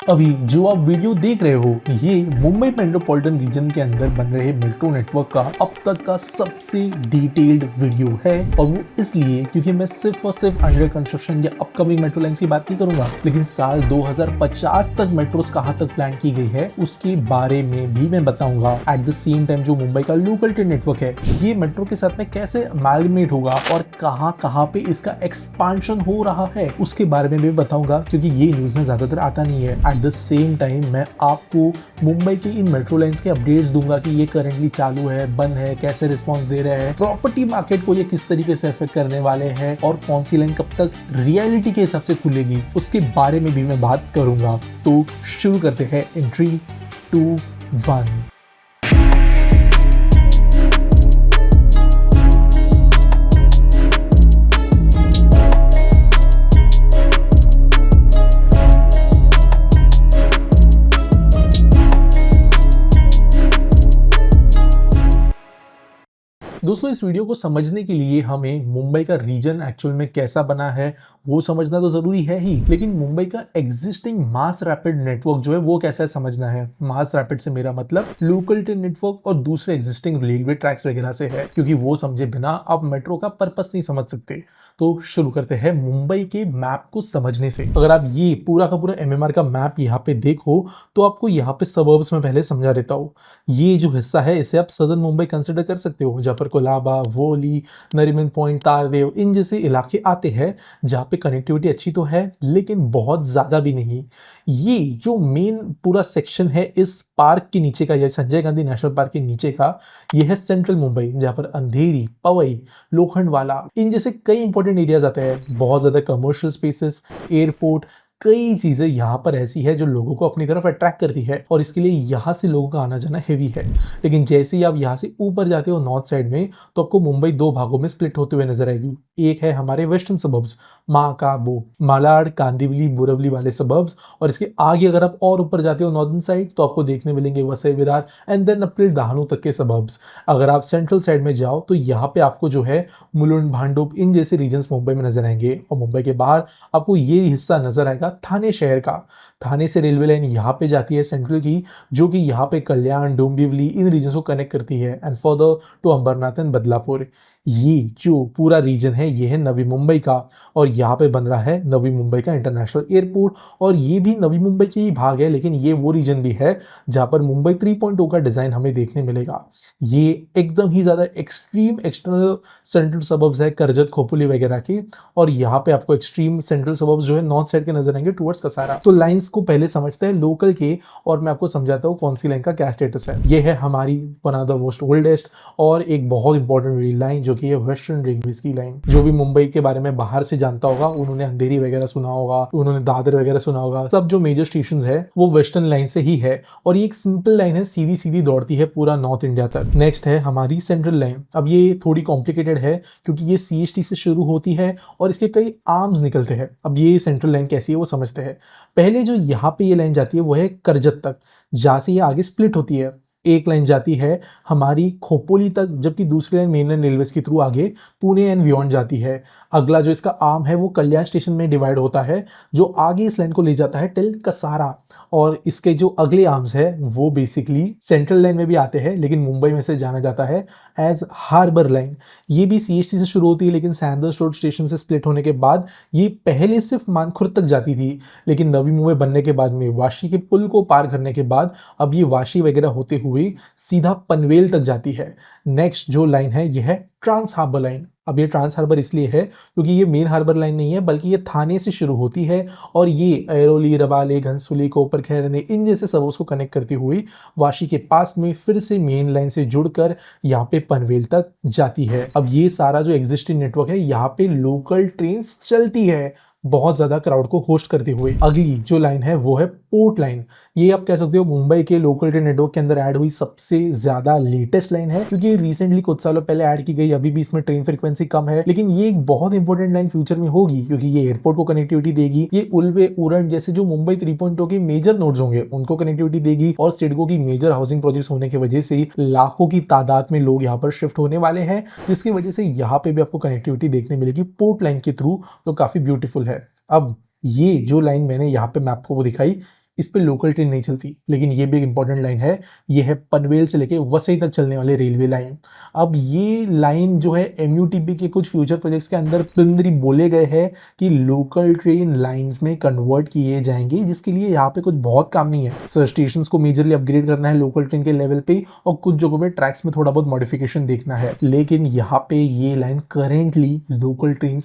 अभी जो आप वीडियो देख रहे हो ये मुंबई मेट्रोपॉलिटन रीजन के अंदर बन रहे मेट्रो नेटवर्क का अब तक का सबसे डिटेल्ड वीडियो है। और वो इसलिए क्योंकि मैं सिर्फ और सिर्फ अंडर कंस्ट्रक्शन या अपकमिंग मेट्रो लाइन की बात नहीं करूंगा, लेकिन साल 2050 तक मेट्रोस कहाँ तक प्लान की गई है उसके बारे में भी मैं बताऊंगा। एट द सेम टाइम जो मुंबई का लोकल ट्रेन नेटवर्क है ये मेट्रो के साथ में कैसे अमैलगमेट होगा और कहाँ पे इसका एक्सपांशन हो रहा है उसके बारे में भी बताऊंगा, क्योंकि ये न्यूज में ज्यादातर आता नहीं है। एट द सेम टाइम मैं आपको मुंबई के इन मेट्रो लाइंस के अपडेट्स दूंगा कि ये करंटली चालू है, बंद है, कैसे रिस्पांस दे रहे हैं, प्रॉपर्टी मार्केट को ये किस तरीके से अफेक्ट करने वाले हैं और कौन सी लाइन कब तक रियलिटी के हिसाब से खुलेगी उसके बारे में भी मैं बात करूंगा। तो शुरू करते हैं इन 3, 2, 1। दोस्तों इस वीडियो को समझने के लिए हमें मुंबई का रीजन एक्चुअल में कैसा बना है वो समझना तो जरूरी है ही, लेकिन मुंबई का एग्जिस्टिंग मास रैपिड नेटवर्क जो है वो कैसा समझना है। मास रैपिड से मेरा मतलब लोकल ट्रेन नेटवर्क और दूसरे एग्जिस्टिंग रेलवे ट्रैक्स वगैरह से है, क्योंकि वो समझे बिना आप मेट्रो का पर्पस नहीं समझ सकते। तो शुरू करते हैं मुंबई के मैप को समझने से। अगर आप ये पूरा का पूरा एमएमआर का मैप यहाँ पे देखो तो आपको यहाँ पे सबर्ब्स में पहले समझा देता हूँ। ये जो हिस्सा है इसे आप सदर्न मुंबई कंसिडर कर सकते हो, जहाँ पर कोलाबा, वोली, नरीमन पॉइंट, तारदेव इन जैसे इलाके आते हैं जहाँ पे कनेक्टिविटी अच्छी तो है लेकिन बहुत ज्यादा भी नहीं। ये जो मेन पूरा सेक्शन है इस पार्क के नीचे का या संजय गांधी नेशनल पार्क के नीचे का, ये है सेंट्रल मुंबई, जहाँ पर अंधेरी, पवई, लोखंडवाला इन जैसे कई इंपॉर्टेंट एरियाज आते हैं। बहुत ज्यादा कमर्शियल स्पेसेस, एयरपोर्ट, कई चीजें यहाँ पर ऐसी है जो लोगों को अपनी तरफ अट्रैक्ट करती है और इसके लिए यहाँ से लोगों का आना जाना हेवी है। लेकिन जैसे ही आप यहाँ से ऊपर जाते हो नॉर्थ साइड में तो आपको मुंबई दो भागों में स्प्लिट होते हुए नजर आएगी। एक है हमारे वेस्टर्न सबर्ब्स, महाकाबो, मालाड, कांदिवली, बोरवली वाले सबर्ब्स, और इसके आगे अगर आप और ऊपर जाते हो नॉर्दर्न साइड तो आपको देखने मिलेंगे Vasai Virar and then up till Dahanu तक के सबर्ब्स। अगर आप सेंट्रल साइड में जाओ तो यहाँ पे आपको जो है मुलुंड, भांडुप इन जैसे रीजन्स मुंबई में नजर आएंगे। और मुंबई के बाहर आपको ये हिस्सा नजर आएगा थाने शहर का। थाने से रेलवे लाइन यहाँ पे जाती है सेंट्रल की, जो कि यहाँ पे कल्याण, डोंबिवली इन रीजन को कनेक्ट करती है and further to Ambernath and Badlapur. ये जो पूरा रीजन है ये है नवी मुंबई का और यहाँ पे बन रहा है नवी मुंबई का इंटरनेशनल एयरपोर्ट। और ये भी नवी मुंबई के ही भाग है, लेकिन ये वो रीजन भी है जहाँ पर मुंबई 3.0 का डिजाइन हमें देखने मिलेगा। ये एकदम ही ज्यादा एक्सट्रीम एक्सटर्नल सेंट्रल सबर्ब्स है कर्जत, खोपोली वगैरह की, और यहाँ पे आपको एक्सट्रीम सेंट्रल सबर्ब्स जो है नॉर्थ साइड के नजर आएंगे टुवर्ड्स कसारा। तो लाइंस को पहले समझते हैं लोकल के और मैं आपको समझाता हूँ कौन सी लाइन का क्या स्टेटस है। ये है हमारी one of the most oldest और एक बहुत इंपॉर्टेंट रेल लाइन जो कि है वेस्टर्न रेलवेज की लाइन। जो भी मुंबई के बारे में बाहर से जानता होगा उन्होंने अंधेरी वगैरह सुना होगा, उन्होंने दादर वगैरह सुना होगा। सब जो मेजर स्टेशन है वो वेस्टर्न लाइन से ही है और ये एक सिंपल लाइन है, सीधी सीधी दौड़ती है पूरा नॉर्थ इंडिया तक। नेक्स्ट है हमारी सेंट्रल लाइन। अब ये थोड़ी कॉम्प्लिकेटेड है क्योंकि ये सीएसटी से शुरू होती है और इसके कई आर्म्स निकलते हैं। अब ये सेंट्रल लाइन कैसी है वो समझते हैं। पहले जो यहाँ पे ये लाइन जाती है वो है करजत तक, जहां से ये आगे स्प्लिट होती है। एक लाइन जाती है हमारी खोपोली तक, जबकि दूसरी लाइन मेन लाइन रेलवेज के थ्रू आगे पुणे एंड बियॉन्ड जाती है। अगला जो इसका आर्म है वो कल्याण स्टेशन में डिवाइड होता है जो आगे इस लाइन को ले जाता है टिल कसारा। और इसके जो अगले आर्म्स है वो बेसिकली सेंट्रल लाइन में भी आते हैं, लेकिन मुंबई में से जाना जाता है एज हार्बर लाइन। ये भी सीएसटी से शुरू होती है लेकिन सैंडर्स रोड स्टेशन से स्प्लिट होने के बाद ये पहले सिर्फ मानखुर्द तक जाती थी, लेकिन नवी मुंबई बनने के बाद में वाशी के पुल को पार करने के बाद अब ये वाशी वगैरह होते हुए सीधा पनवेल तक जाती है। नेक्स्ट जो लाइन है ये है ट्रांस हार्बर लाइन। अब ये ट्रांस हार्बर इसलिए है क्योंकि ये मेन हार्बर लाइन नहीं है बल्कि ये थाने से शुरू होती है और ये ऐरोली, रबाले, घनसोली, कोपर खैरने इन जैसे सबों को कनेक्ट करती हुई वाशी के पास में फिर से मेन लाइन से जुड़कर यहाँ पे पनवेल तक जाती है। अब ये सारा जो एग्जिस्टिंग नेटवर्क है यहाँ पे लोकल ट्रेन चलती है बहुत ज्यादा क्राउड को होस्ट करते हुए। अगली जो लाइन है वो है पोर्ट लाइन। ये आप कह सकते हो मुंबई के लोकल ट्रेन नेटवर्क के अंदर ऐड हुई सबसे ज्यादा लेटेस्ट लाइन है, क्योंकि रिसेंटली कुछ सालों पहले ऐड की गई। अभी भी इसमें ट्रेन फ्रीक्वेंसी कम है, लेकिन ये एक बहुत इंपॉर्टेंट लाइन फ्यूचर में होगी क्योंकि ये एयरपोर्ट को कनेक्टिविटी देगी। ये उल्वे, उरण जैसे जो मुंबई 3.0 के मेजर नोड्स होंगे उनको कनेक्टिविटी देगी और सिडको की मेजर हाउसिंग प्रोजेक्ट्स होने की वजह से लाखों की तादाद में लोग यहाँ पर शिफ्ट होने वाले हैं, जिसकी वजह से यहाँ पे भी आपको कनेक्टिविटी देखने मिलेगी पोर्ट लाइन के थ्रू, तो काफी ब्यूटीफुल है। अब ये जो लाइन मैंने यहाँ पे मैप को दिखाई इस पे लोकल ट्रेन नहीं चलती, लेकिन ये भी एक इंपॉर्टेंट लाइन है। ये है पनवेल से लेके वसई तक चलने वाली रेलवे लाइन। अब ये लाइन जो है एमयूटीपी के कुछ फ्यूचर प्रोजेक्ट्स के अंदर प्रिलिमिनरी बोले गए हैं कि लोकल ट्रेन लाइंस में कन्वर्ट किए जाएंगे, जिसके लिए यहाँ पे कुछ बहुत काम नहीं है। सर स्टेशन को मेजरली अपग्रेड करना है लोकल ट्रेन के लेवल पे, और कुछ जगहों पे ट्रैक्स में थोड़ा बहुत मॉडिफिकेशन देखना है। लेकिन यहाँ पे ये line currently local train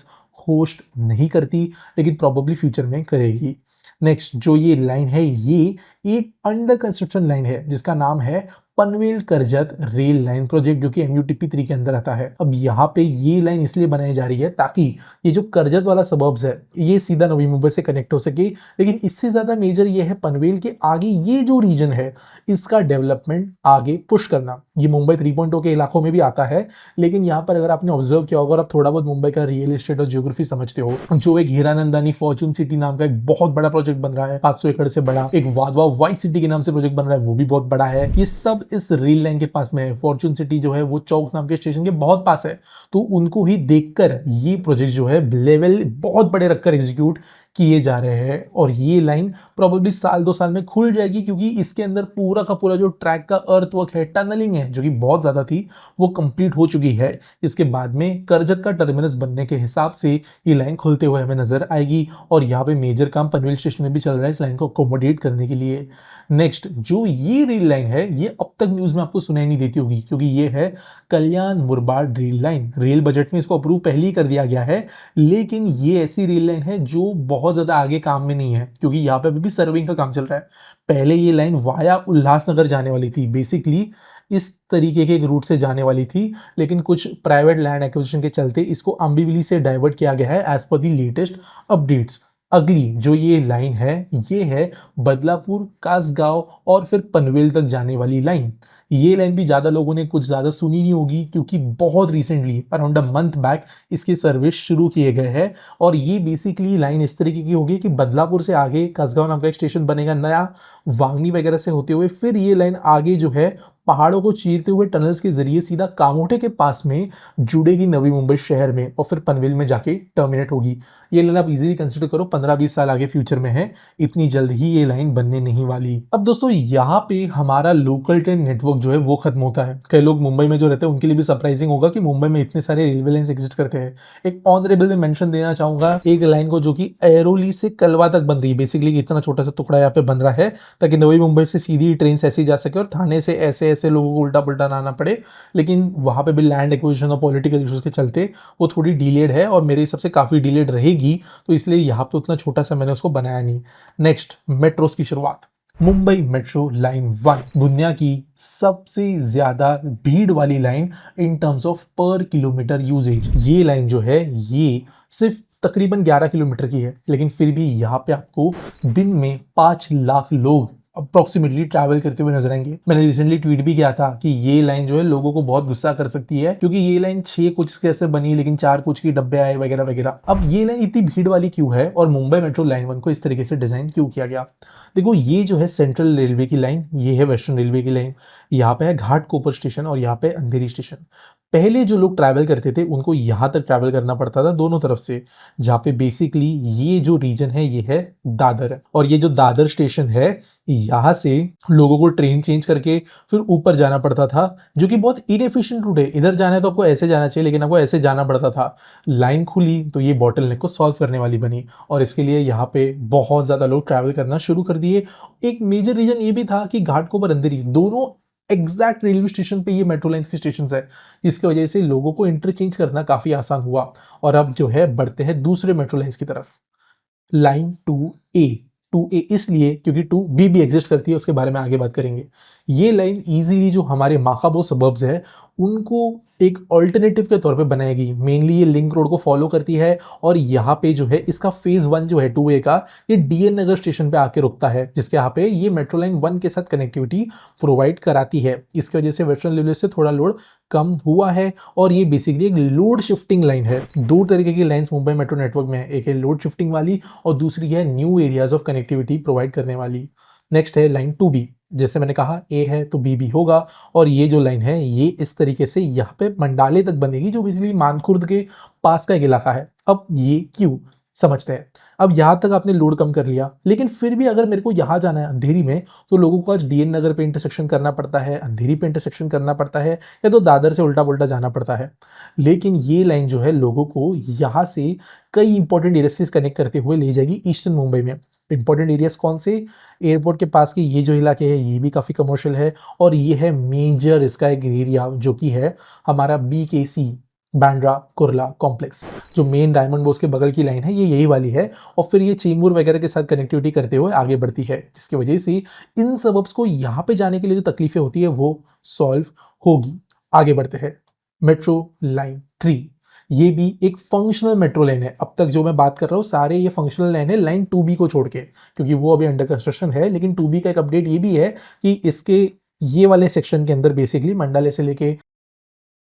host नहीं करती, लेकिन प्रॉबेबली फ्यूचर में करेगी। नेक्स्ट जो ये लाइन है, ये एक अंडर कंस्ट्रक्शन लाइन है जिसका नाम है Panvel Karjat rail line project, जो कि एमयूटीपी 3 के अंदर आता है। अब यहाँ पे ये लाइन इसलिए बनाई जा रही है ताकि ये जो करजत वाला सबर्ब्स है ये सीधा नवी मुंबई से कनेक्ट हो सके, लेकिन इससे ज्यादा मेजर ये है पनवेल के आगे ये जो रीजन है इसका डेवलपमेंट आगे पुश करना। ये मुंबई 3.0 के इलाकों में भी आता है, लेकिन यहाँ पर अगर आपने ऑब्जर्व किया होगा और आप थोड़ा बहुत मुंबई का रियल एस्टेट और जियोग्राफी समझते हो, जो एक हीरानंदानी फॉर्चून सिटी नाम का एक बहुत बड़ा प्रोजेक्ट बन रहा है, 500 एकड़ से बड़ा, एक वाधवा वाई सिटी के नाम से प्रोजेक्ट बन रहा है, वो भी बहुत बड़ा है। ये सब इस रेल लाइन के पास में है। फॉर्चून सिटी जो है वो चौक नाम के स्टेशन के बहुत पास है, तो उनको ही देखकर ये प्रोजेक्ट जो है लेवल बहुत बड़े रखकर एग्जीक्यूट किए जा रहे हैं। और ये लाइन प्रोबेबली साल 2 साल में खुल जाएगी, क्योंकि इसके अंदर पूरा का पूरा जो ट्रैक का अर्थवर्क है, टनलिंग है जो कि बहुत ज्यादा थी, वो कंप्लीट हो चुकी है। इसके बाद में करजत का टर्मिनस बनने के हिसाब से ये लाइन खुलते हुए हमें नजर आएगी, और यहाँ पे मेजर काम पनवेल स्टेशन में भी चल रहा है इस लाइन को अकोमोडेट करने के लिए। नेक्स्ट जो ये रेल लाइन है, ये अब तक न्यूज में आपको सुनाई नहीं देती होगी, क्योंकि ये है Kalyan Murbad rail line. Rail budget में इसको अप्रूव पहले ही कर दिया गया है, लेकिन ये ऐसी रेल लाइन है जो बहुत ज्यादा आगे काम में नहीं है, क्योंकि यहाँ पे अभी भी सर्विंग का काम चल रहा है। पहले ये लाइन वाया उल्लासनगर जाने वाली थी, बेसिकली इस तरीके के एक रूट से जाने वाली थी, लेकिन कुछ प्राइवेट लैंड एक्विजिशन के चलते इसको अंबिवली से डाइवर्ट किया गया है as per the latest updates. अगली जो ये लाइन है, ये है बदलापुर, कासगांव और फिर पनवेल तक जाने वाली लाइन। ये लाइन भी ज़्यादा लोगों ने कुछ ज़्यादा सुनी नहीं होगी, क्योंकि बहुत recently around a month back इसके सर्विस शुरू किए गए हैं। और ये बेसिकली लाइन इस तरीके की होगी कि बदलापुर से आगे कासगांव नाम का एक स्टेशन बनेगा नया, वांगनी वगैरह से होते हुए फिर ये लाइन आगे जो है पहाड़ों को चीरते हुए टनल्स के जरिए सीधा कामोठे के पास में जुड़ेगी नवी मुंबई शहर में, और फिर पनवेल में जाके टर्मिनेट होगी। ये लाइन आप इजीली कंसिडर करो 15-20 साल आगे फ्यूचर में है, इतनी जल्द ही ये लाइन बनने नहीं वाली। अब दोस्तों यहाँ पे हमारा लोकल ट्रेन नेटवर्क जो है वो खत्म होता है। कई लोग मुंबई में जो रहते हैं उनके लिए भी सरप्राइजिंग होगा कि मुंबई में इतने सारे रेलवे लाइन एग्जिस्ट करते हैं। एक ऑनरेबल में मेंशन देना चाहूंगा एक लाइन को, जो कि एरोली से कलवा तक बन रही है। बेसिकली इतना छोटा सा टुकड़ा यहाँ पे बन रहा है ताकि नवी मुंबई से सीधी ट्रेन ऐसी जा सके और थाने से ऐसे लोगों को उल्टा पुल्टा ना आना पड़े, लेकिन वहां पे भी लैंड एक्विजिशन और पॉलिटिकल इश्यूज के चलते वो थोड़ी डिलेड है, और मेरे हिसाब से काफी डिलेड रहेगी, तो इसलिए यहाँ पे उतना छोटा सा मैंने उसको बनाया नहीं। नेक्स्ट मेट्रोस की शुरुआत। मुंबई मेट्रो लाइन 1 दुनिया की सबसे ज्यादा भीड़ वाली लाइन इन टर्म्स ऑफ पर किलोमीटर यूजेज। ये लाइन जो है ये सिर्फ तकरीबन 11 किलोमीटर की है, लेकिन फिर भी यहाँ पे आपको दिन में 5 लाख लोग अप्रोक्सीमेटली ट्रैवल करते हुए नजर आएंगे। मैंने रिसेंटली ट्वीट भी किया था कि ये लाइन जो है लोगों को बहुत गुस्सा कर सकती है, क्योंकि ये लाइन 6 कुछ कैसे बनी, लेकिन 4 कुछ की डब्बे आए वगैरह वगैरह। अब ये लाइन इतनी भीड़ वाली क्यों है, और मुंबई मेट्रो लाइन 1 को इस तरीके से डिजाइन क्यों किया गया? देखो, ये जो है सेंट्रल रेलवे की लाइन, ये है वेस्टर्न रेलवे की लाइन। यहाँ पे है घाटकोपर स्टेशन और यहाँ पे अंधेरी स्टेशन। पहले जो लोग ट्रैवल करते थे उनको यहाँ तक ट्रैवल करना पड़ता था दोनों तरफ से, जहाँ पे बेसिकली ये जो रीजन है ये है दादर, और ये जो दादर स्टेशन है यहाँ से लोगों को ट्रेन चेंज करके फिर ऊपर जाना पड़ता था, जो कि बहुत इनएफिशिएंट रूट है। इधर जाना है तो आपको ऐसे जाना चाहिए, लेकिन आपको ऐसे जाना पड़ता था। लाइन खुली तो ये बॉटलनेक को सॉल्व करने वाली बनी, और इसके लिए यहाँ पे बहुत ज्यादा लोग ट्रैवल करना शुरू कर दिए। एक मेजर रीजन ये भी था कि घाटकोपर अंधेरी दोनों एग्जैक्ट रेलवे स्टेशन पे ये मेट्रो लाइंस के स्टेशन है, जिसकी वजह से लोगों को इंटरचेंज करना काफी आसान हुआ। और अब जो है बढ़ते हैं दूसरे मेट्रो लाइंस की तरफ। लाइन 2A इसलिए क्योंकि 2B भी एग्जिस्ट करती है, उसके बारे में आगे बात करेंगे। ये लाइन इजीली जो हमारे माकाबो सबर्ब्स है उनको एक ऑल्टरनेटिव के तौर पे बनाएगी। मेनली ये लिंक रोड को फॉलो करती है, और यहाँ पे जो है इसका फेज 1 जो है 2A का, ये डीएन नगर स्टेशन पे आके रुकता है, जिसके यहाँ पे ये मेट्रो लाइन 1 के साथ कनेक्टिविटी प्रोवाइड कराती है। इसकी वजह से वेस्टर्न रेलवे से थोड़ा लोड कम हुआ है, और ये बेसिकली एक लोड शिफ्टिंग लाइन है। 2 तरीके की लाइंस मुंबई मेट्रो नेटवर्क में है, एक है लोड शिफ्टिंग वाली और दूसरी है new areas of connectivity provide करने वाली। नेक्स्ट है लाइन 2B। जैसे मैंने कहा A है तो B भी होगा, और ये जो लाइन है ये इस तरीके से यहाँ पे मंडाले तक बनेगी, जो बेसिकली मानखुर्द के पास का एक इलाका है। अब ये क्यों समझते हैं। अब यहाँ तक आपने लोड कम कर लिया, लेकिन फिर भी अगर मेरे को यहाँ जाना है अंधेरी में, तो लोगों को आज डीएन नगर पे इंटरसेक्शन करना पड़ता है, अंधेरी पे इंटरसेक्शन करना पड़ता है, या तो दादर से उल्टा पुल्टा जाना पड़ता है। लेकिन ये लाइन जो है लोगों को यहाँ से कई इंपॉर्टेंट एरिया से कनेक्ट करते हुए ले जाएगी ईस्टर्न मुंबई में। इंपॉर्टेंट एरियाज कौन से? एयरपोर्ट के पास के ये जो इलाके हैं ये भी काफ़ी कमर्शियल है, और ये है मेजर इसका एक एरिया जो कि है हमारा BKC, बांद्रा कुर्ला कॉम्प्लेक्स। जो मेन डायमंड बोर्स के बगल की लाइन है ये यही वाली है, और फिर ये चेंबूर वगैरह के साथ कनेक्टिविटी करते हुए आगे बढ़ती है, जिसकी वजह से इन सबब्स को यहाँ पे जाने के लिए जो तकलीफें होती है वो सॉल्व होगी। आगे बढ़ते हैं। मेट्रो लाइन 3, ये भी एक फंक्शनल मेट्रो लाइन है। अब तक जो मैं बात कर रहा हूँ सारे ये फंक्शनल लाइन है, लाइन 2B को छोड़ के, क्योंकि वो अभी अंडर कंस्ट्रक्शन है। लेकिन 2B का एक अपडेट ये भी है कि इसके ये वाले सेक्शन के अंदर बेसिकली मंडाले से लेके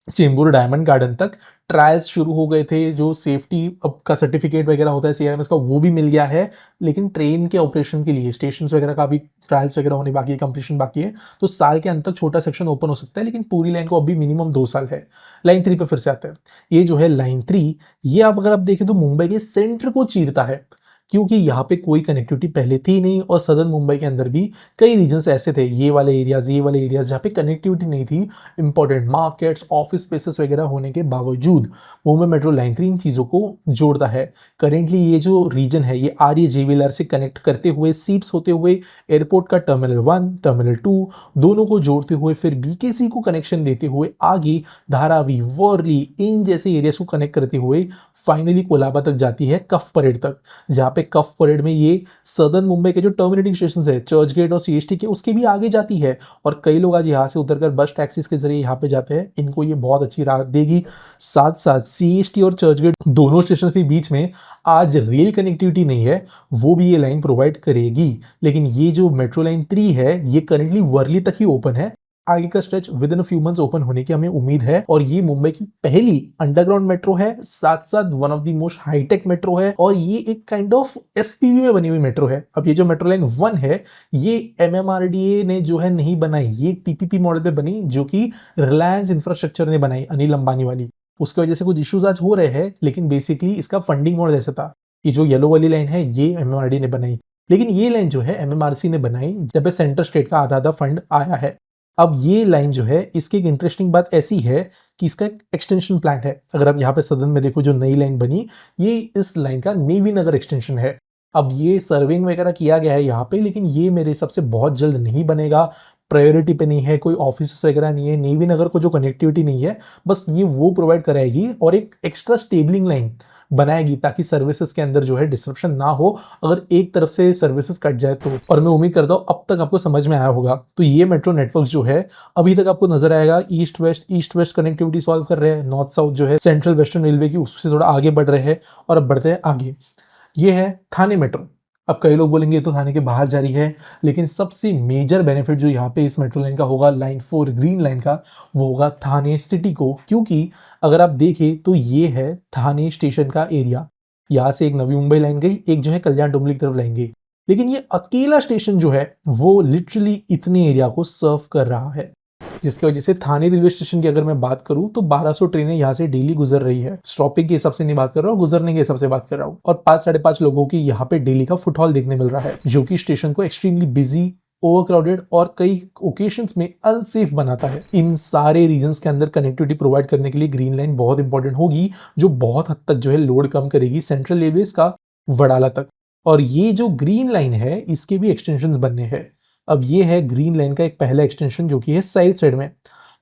चेंबूर डायमंड गार्डन तक ट्रायल्स शुरू हो गए थे। जो सेफ्टी का सर्टिफिकेट वगैरह होता है CRMS का, वो भी मिल गया है। लेकिन ट्रेन के ऑपरेशन के लिए स्टेशन वगैरह का भी ट्रायल्स वगैरह होने बाकी है, कंप्लीशन बाकी है। तो साल के अंत तक छोटा सेक्शन ओपन हो सकता है, लेकिन पूरी लाइन को अभी मिनिमम 2 साल है। लाइन 3 पे फिर से आते हैं। ये जो है लाइन 3, ये आप अगर आप देखें तो मुंबई के सेंटर को चीरता है, क्योंकि यहाँ पे कोई कनेक्टिविटी पहले थी नहीं, और सदर्न मुंबई के अंदर भी कई रीजन्स ऐसे थे, ये वाले एरियाज जहाँ पे कनेक्टिविटी नहीं थी। इंपॉर्टेंट मार्केट्स, ऑफिस स्पेसेस वगैरह होने के बावजूद मुंबई मेट्रो लाइन 3 इन चीज़ों को जोड़ता है। करेंटली ये जो रीजन है ये आर्य JVLR से कनेक्ट करते हुए, सीप्स होते हुए एयरपोर्ट का टर्मिनल 1, टर्मिनल 2 दोनों को जोड़ते हुए, फिर BKC को कनेक्शन देते हुए आगे धारावी, वर्ली इन जैसे एरियाज को कनेक्ट करते हुए फाइनली कोलाबा तक जाती है, कफ परेड तक। जहाँ पे कफ परेड में ये सदर्न मुंबई के जो टर्मिनेटिंग स्टेशन है चर्च गेट और CST के, उसके भी आगे जाती है। और कई लोग आज यहाँ से उतरकर बस टैक्सीज के जरिए यहाँ पे जाते हैं, इनको ये बहुत अच्छी राहत देगी। साथ साथ CST और चर्च गेट दोनों स्टेशन के बीच में आज रेल कनेक्टिविटी नहीं है, वो भी ये लाइन प्रोवाइड करेगी। लेकिन ये जो मेट्रो लाइन 3 है ये करेंटली वर्ली तक ही ओपन है। आगे का stretch with in few months open होने की हमें उम्मीद है, और ये मुंबई की पहली अंडरग्राउंड मेट्रो है, साथ साथ one of the most hitech metro है, और ये एक काइंड ऑफ SPV में बनी हुई मेट्रो है। अब ये जो मेट्रो लाइन 1 है ये MMRDA ने जो है नहीं बनाई, ये PPP मॉडल पे बनी, जो कि रिलायंस इंफ्रास्ट्रक्चर ने बनाई, अनिल अंबानी वाली। उसकी वजह से कुछ इश्यूज आज हो रहे हैं, लेकिन बेसिकली इसका फंडिंग मॉडल ऐसा था। ये जो येलो वाली लाइन है ये MMRDA ने बनाई, लेकिन ये लाइन जो है MMRC ने बनाई, जब पे सेंटर स्टेट का आधा आधा फंड आया है। अब ये लाइन जो है इसकी एक इंटरेस्टिंग बात ऐसी है कि इसका एक एक्सटेंशन प्लान है। अगर आप यहाँ पे सदन में देखो जो नई लाइन बनी, ये इस लाइन का नेवी नगर एक्सटेंशन है। अब ये सर्विंग वगैरह किया गया है यहाँ पे, लेकिन ये मेरे हिसाब से बहुत जल्द नहीं बनेगा। प्रायोरिटी पे नहीं है, कोई ऑफिस वगैरह नहीं है, नेवी नगर को जो कनेक्टिविटी नहीं है, बस ये वो प्रोवाइड कराएगी और एक एक्स्ट्रा स्टेबलिंग लाइन बनाएगी, ताकि सर्विसेज के अंदर जो है डिसरप्शन ना हो अगर एक तरफ से सर्विसेज कट जाए तो। और मैं उम्मीद करता हूँ अब तक आपको समझ में आया होगा। तो ये मेट्रो नेटवर्क जो है अभी तक आपको नजर आएगा, ईस्ट वेस्ट कनेक्टिविटी सॉल्व कर रहे हैं, नॉर्थ साउथ जो है सेंट्रल वेस्टर्न रेलवे की उससे थोड़ा आगे बढ़ रहे हैं। और अब बढ़ते हैं आगे, ये है थाने मेट्रो। अब कई लोग बोलेंगे तो थाने के बाहर जा रही है, लेकिन सबसे मेजर बेनिफिट जो यहाँ पे इस मेट्रो लाइन का होगा, लाइन 4 ग्रीन लाइन का, वो होगा थाने सिटी को। क्योंकि अगर आप देखें तो ये है थाने स्टेशन का एरिया, यहाँ से एक नवी मुंबई लाइन गई, एक जो है कल्याण डोंबिवली की तरफ लाइन गई, लेकिन ये अकेला स्टेशन जो है वो लिटरली इतने एरिया को सर्व कर रहा है, जिसकी वजह से थाने रेलवे स्टेशन की अगर मैं बात करूं तो 1200 ट्रेनें यहाँ से डेली गुजर रही है। स्टॉपिंग के हिसाब से नहीं बात कर रहा हूँ, गुजरने के हिसाब से बात कर रहा हूँ। और 5-5.5 लोगों की यहाँ पे डेली का फुटफॉल देखने मिल रहा है, जो कि स्टेशन को एक्सट्रीमली बिजी, ओवरक्राउडेड और कई ओकेशंस में अनसेफ बनाता है। इन सारे रीजंस के अंदर कनेक्टिविटी प्रोवाइड करने के लिए ग्रीन लाइन बहुत इंपॉर्टेंट होगी, जो बहुत हद तक जो है लोड कम करेगी सेंट्रल रेलवेज का वडाला तक। और ये जो ग्रीन लाइन है इसके भी एक्सटेंशन बनने हैं। अब ये है ग्रीन लाइन का एक पहला एक्सटेंशन जो कि है साइड साइड में।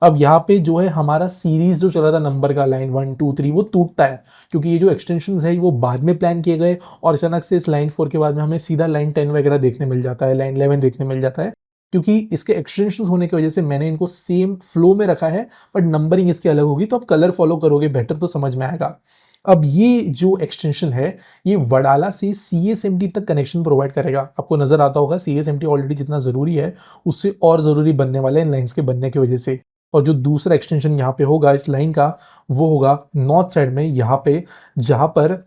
अब यहाँ पे जो है हमारा सीरीज जो चला था नंबर का, लाइन 1 2 3, वो टूटता है, क्योंकि ये जो एक्सटेंशन है वो बाद में प्लान किए गए, और अचानक से इस लाइन 4 के बाद में हमें सीधा लाइन 10 वगैरह देखने मिल जाता है, लाइन 11 देखने मिल जाता है। क्योंकि इसके एक्सटेंशन होने की वजह से मैंने इनको सेम फ्लो में रखा है, बट नंबरिंग इसकी अलग होगी, तो आप कलर फॉलो करोगे बेटर तो समझ में आएगा। अब ये जो एक्सटेंशन है ये वडाला से CSMT तक कनेक्शन प्रोवाइड करेगा। आपको नजर आता होगा CSMT ऑलरेडी जितना जरूरी है उससे और जरूरी बनने वाले इन लाइंस के बनने की वजह से। और जो दूसरा एक्सटेंशन यहाँ पे होगा इस लाइन का, वो होगा नॉर्थ साइड में, यहाँ पे जहाँ पर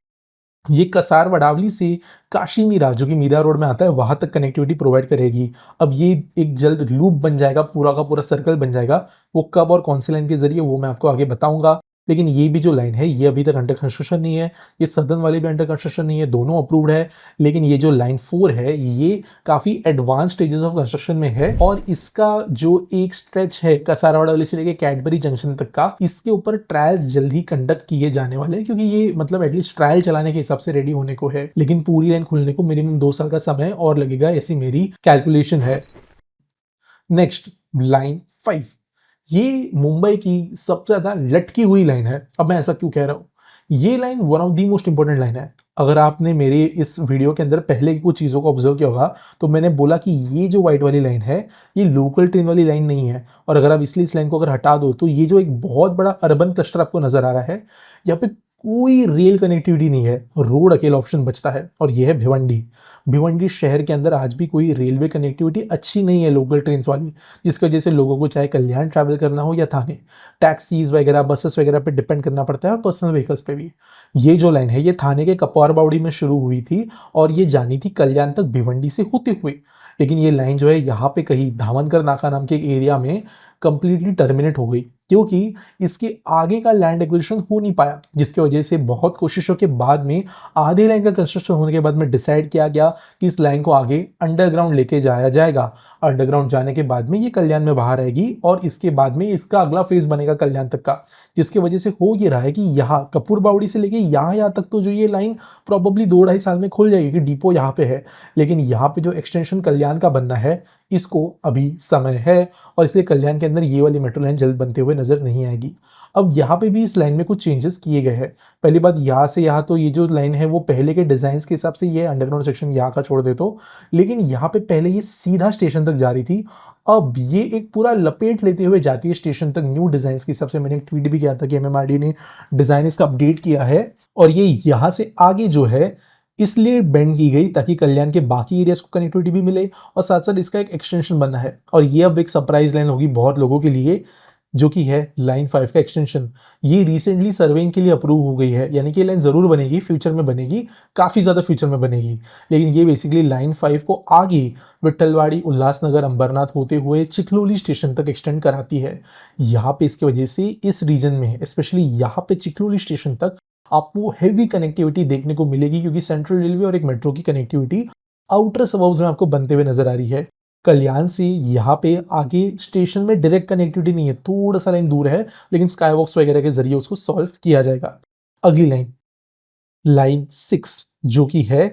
ये कसार वडावली से काशी मीरा जो कि मीरा रोड में आता है वहां तक कनेक्टिविटी प्रोवाइड करेगी। अब ये एक जल्द लूप बन जाएगा, पूरा का पूरा सर्कल बन जाएगा। वो कब और कौन सी लाइन के जरिए वो मैं आपको आगे बताऊंगा। लेकिन ये भी जो लाइन है ये अभी तक अंडर कंस्ट्रक्शन नहीं है, ये सदर्न वाली भी अंडर कंस्ट्रक्शन नहीं है, दोनों अप्रूव्ड है। लेकिन ये जो लाइन 4 है ये काफ़ी एडवांस स्टेजेस ऑफ कंस्ट्रक्शन में है और इसका जो एक स्ट्रेच है कसारावाड़ा वाली से लेके कैडबरी जंक्शन तक का, इसके ऊपर ट्रायल्स जल्द ही कंडक्ट किए जाने वाले हैं, क्योंकि ये मतलब एटलीस्ट ट्रायल चलाने के हिसाब से रेडी होने को है। लेकिन पूरी लाइन खुलने को मिनिमम 2 साल का समय और लगेगा, ऐसी मेरी कैलकुलेशन है। नेक्स्ट लाइन 5, ये मुंबई की सबसे ज्यादा लटकी हुई लाइन है। अब मैं ऐसा क्यों कह रहा हूं, ये line one of the most important line है। अगर आपने मेरे इस वीडियो के अंदर पहले की कुछ चीज़ों को ऑब्जर्व किया होगा तो मैंने बोला कि ये जो व्हाइट वाली लाइन है ये लोकल ट्रेन वाली लाइन नहीं है। और अगर आप इसलिए इस लाइन को अगर हटा दो तो ये जो एक बहुत बड़ा अर्बन क्लस्टर आपको नजर आ रहा है, यहाँ पे कोई रेल कनेक्टिविटी नहीं है, रोड अकेला ऑप्शन बचता है और ये है भिवंडी। भिवंडी शहर के अंदर आज भी कोई रेलवे कनेक्टिविटी अच्छी नहीं है लोकल ट्रेन वाली, जिसकी वजह से लोगों को चाहे कल्याण ट्रैवल करना हो या थाने, टैक्सीज वगैरह बसेस वगैरह पे डिपेंड करना पड़ता है और पर्सनल व्हीकल्स पे भी। ये जो लाइन है ये थाने के कपौर बावड़ी में शुरू हुई थी और ये जानी थी कल्याण तक भिवंडी से होते हुए। लेकिन ये लाइन जो है यहाँ पे कहीं धामनकर नाका नाम के एक एरिया में कंप्लीटली टर्मिनेट हो गई, क्योंकि इसके आगे का लैंड एक्विजिशन हो नहीं पाया, जिसकी वजह से बहुत कोशिशों के बाद में आधे लाइन का कंस्ट्रक्शन होने के बाद में डिसाइड किया गया कि इस लाइन को आगे अंडरग्राउंड लेके जाया जाएगा। अंडरग्राउंड जाने के बाद में ये कल्याण में बाहर आएगी और इसके बाद में इसका अगला फेज बनेगा कल्याण तक का, जिसकी वजह से हो ये रहा है कि यहाँ कपूर बावड़ी से लेके यहाँ तक तो जो ये लाइन प्रॉबली 2-2.5 साल में खुल जाएगी, डिपो यहाँ पे है। लेकिन यहाँ पे जो एक्सटेंशन कल्याण का बनना है इसको अभी समय है और इसलिए कल्याण के अंदर ये वाली मेट्रो लाइन जल्द बनते हुए नजर नहीं आएगी। अब यहाँ पे भी इस लाइन में कुछ चेंजेस किए गए हैं। पहली बात, यहाँ से यहाँ तो ये जो लाइन है वो पहले के डिजाइन के हिसाब से ये अंडरग्राउंड सेक्शन यहाँ का छोड़ दे तो, लेकिन यहाँ पे पहले ये सीधा स्टेशन तक जा रही थी, अब ये एक पूरा लपेट लेते हुए जाती है स्टेशन तक न्यू डिजाइन के हिसाब से। मैंने एक ट्वीट भी किया था कि एमएमआरडी ने डिजाइन इसका अपडेट किया है और ये यहाँ से आगे जो है इसलिए बेंड की गई ताकि कल्याण के बाकी एरियाज को कनेक्टिविटी भी मिले और साथ साथ इसका एक एक्सटेंशन बना है। और ये अब एक सरप्राइज लाइन होगी बहुत लोगों के लिए, जो कि है लाइन 5 का एक्सटेंशन। ये रिसेंटली सर्वेइंग के लिए अप्रूव हो गई है, यानी कि लाइन जरूर बनेगी, फ्यूचर में बनेगी, काफी ज्यादा फ्यूचर में बनेगी। लेकिन ये बेसिकली लाइन 5 को आगे विट्ठलवाड़ी, उल्लासनगर, अंबरनाथ होते हुए चिखलोली स्टेशन तक एक्सटेंड कराती है। यहाँ पे इसकी वजह से इस रीजन में स्पेशली यहाँ पे चिखलोली स्टेशन तक आपको हेवी कनेक्टिविटी देखने को मिलेगी, क्योंकि सेंट्रल रेलवे और एक मेट्रो की कनेक्टिविटी आउटर सबर्ब्स में आपको बनते हुए नजर आ रही है। कल्याण से यहाँ पे आगे स्टेशन में डायरेक्ट कनेक्टिविटी नहीं है, थोड़ा सा लाइन दूर है, लेकिन स्काईवॉक्स वगैरह के जरिए उसको सॉल्व किया जाएगा। अगली लाइन, लाइन 6, जो कि है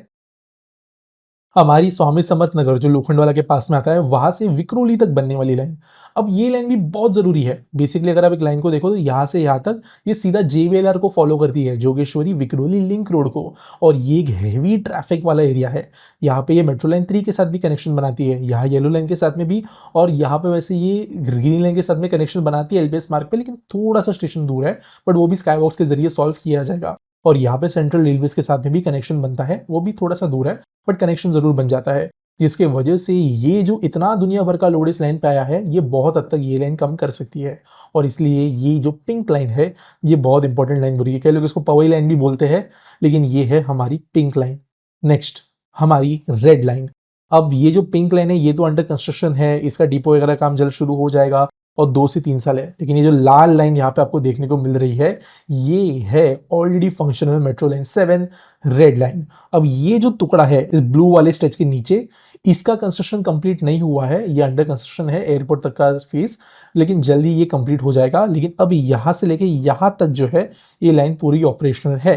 हमारी स्वामी समर्थ नगर जो लोखंडवाला के पास में आता है वहां से विक्रोली तक बनने वाली लाइन। अब ये लाइन भी बहुत जरूरी है। बेसिकली अगर आप एक लाइन को देखो तो यहाँ से यहाँ तक ये सीधा जेवीएलआर को फॉलो करती है, जोगेश्वरी विक्रोली लिंक रोड को, और ये एक हेवी ट्रैफिक वाला एरिया है। यहाँ पे ये मेट्रो लाइन 3 के साथ भी कनेक्शन बनाती है, यहाँ येलो लाइन के साथ में भी, और यहाँ पे वैसे ये ग्रीन लाइन के साथ में कनेक्शन बनाती है एलबीएस मार्ग पे, लेकिन थोड़ा सा स्टेशन दूर है, बट वो भी स्काईवॉक्स के जरिए सॉल्व किया जाएगा। और यहाँ पे सेंट्रल रेलवे के साथ में भी कनेक्शन बनता है, वो भी थोड़ा सा दूर है बट कनेक्शन जरूर बन जाता है, जिसके वजह से ये जो इतना दुनिया भर का लोड इस लाइन पे आया है ये बहुत हद तक ये लाइन कम कर सकती है। और इसलिए ये जो पिंक लाइन है ये बहुत इंपॉर्टेंट लाइन हो रही है। कई लोग इसको पवई लाइन भी बोलते हैं, लेकिन ये है हमारी पिंक लाइन। नेक्स्ट हमारी रेड लाइन। अब ये जो पिंक लाइन है ये तो अंडर कंस्ट्रक्शन है, इसका डिपो वगैरह काम जल्द शुरू हो जाएगा और 2 से 3 साल है। लेकिन ये जो लाल लाइन यहाँ पे आपको देखने को मिल रही है ये है already functional metro line 7, red line. अब ये जो टुकड़ा है इस ब्लू वाले स्ट्रेच के नीचे, इसका कंस्ट्रक्शन कंप्लीट नहीं हुआ है, ये अंडर कंस्ट्रक्शन है, एयरपोर्ट तक का फेज, लेकिन जल्दी ये कंप्लीट हो जाएगा। लेकिन अब यहां से लेके यहां तक जो है ये लाइन पूरी ऑपरेशनल है।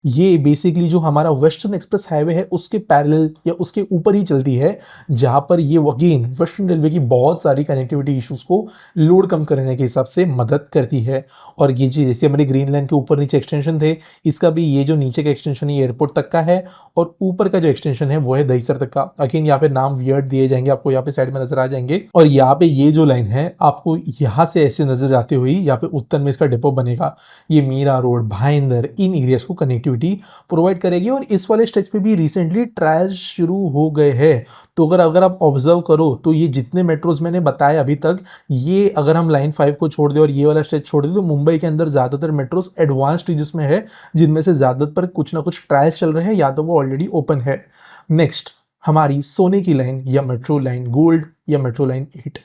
ये बेसिकली जो हमारा वेस्टर्न एक्सप्रेस हाईवे है उसके पैरेलल या उसके ऊपर ही चलती है, जहां पर ये अगेन वेस्टर्न रेलवे की बहुत सारी कनेक्टिविटी इश्यूज को लोड कम करने के हिसाब से मदद करती है। और ये चीज जैसे हमारे ग्रीन लाइन के ऊपर नीचे एक्सटेंशन थे, इसका भी ये जो नीचे का एक्सटेंशन है एयरपोर्ट तक का है और ऊपर का जो एक्सटेंशन है वो है दहीसर तक का। अगेन यहाँ पे नाम वियर्ड दिए जाएंगे, आपको यहाँ पे साइड में नजर आ जाएंगे। और यहाँ पे ये जो लाइन है आपको यहाँ से ऐसे नजर आती हुई यहाँ पे उत्तर में इसका डिपो बनेगा। ये मीरा रोड, भाईंदर, इन एरियाज को कनेक्टिविटी प्रोवाइड करेगी। और इस वाले स्ट्रेच पे भी रिसेंटली ट्रायल्स शुरू हो गए हैं। तो अगर आप ऑब्जर्व करो तो ये जितने मेट्रोज मैंने बताए अभी तक, ये अगर हम लाइन 5 को छोड़ दें और ये वाला स्ट्रेच छोड़ दें तो मुंबई के अंदर ज्यादातर मेट्रोज एडवांस स्टेजेस में है, जिनमें से ज्यादातर कुछ ना कुछ ट्रायल्स चल रहे हैं या तो वो ऑलरेडी ओपन है। नेक्स्ट हमारी सोने की लाइन या मेट्रो लाइन गोल्ड या मेट्रो लाइन 8।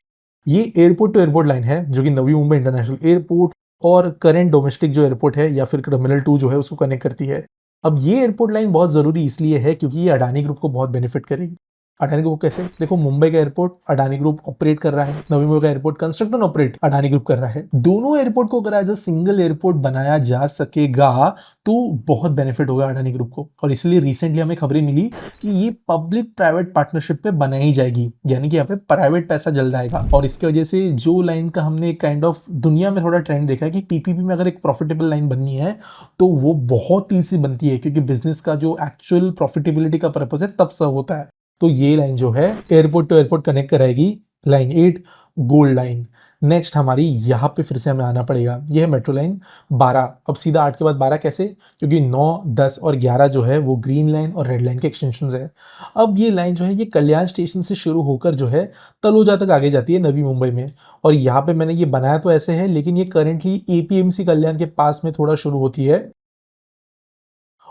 ये एयरपोर्ट टू एयरपोर्ट लाइन है जो कि नवी मुंबई इंटरनेशनल एयरपोर्ट और करंट डोमेस्टिक जो एयरपोर्ट है या फिर टर्मिनल 2 जो है उसको कनेक्ट करती है। अब ये एयरपोर्ट लाइन बहुत ज़रूरी इसलिए है क्योंकि ये अडानी ग्रुप को बहुत बेनिफिट करेगी। अडानी ग्रुप कैसे? देखो, मुंबई का एयरपोर्ट अडानी ग्रुप ऑपरेट कर रहा है, नवी मुंबई का airport construct and operate Adani group कर रहा है। दोनों एयरपोर्ट को अगर एज अ सिंगल एयरपोर्ट बनाया जा सकेगा तो बहुत बेनिफिट होगा अडानी ग्रुप को, और इसलिए रिसेंटली हमें खबरें मिली कि ये पब्लिक प्राइवेट पार्टनरशिप पे बनाई जाएगी, यानी कि यहाँ पे प्राइवेट पैसा जल जाएगा। और इसकी वजह से जो लाइन का हमने काइंड ऑफ दुनिया में थोड़ा ट्रेंड देखा है कि पीपीपी में अगर एक प्रॉफिटेबल लाइन बननी है तो वो बहुत ईजी बनती है, क्योंकि बिजनेस का जो एक्चुअल प्रॉफिटेबिलिटी का पर्पस है तब सर्व होता है। तो ये लाइन जो है एयरपोर्ट टू एयरपोर्ट कनेक्ट कराएगी, लाइन 8 गोल्ड लाइन। नेक्स्ट हमारी यहाँ पे फिर से हमें आना पड़ेगा, ये है मेट्रो लाइन 12। अब सीधा 8 के बाद 12 कैसे? क्योंकि 9, 10 और 11 जो है वो ग्रीन लाइन और रेड लाइन के एक्सटेंशन है। अब ये लाइन जो है ये कल्याण स्टेशन से शुरू होकर जो है तलोजा तक आगे जाती है नवी मुंबई में। और यहाँ पे मैंने ये बनाया तो ऐसे है, लेकिन ये करेंटली एपीएमसी कल्याण के पास में थोड़ा शुरू होती है।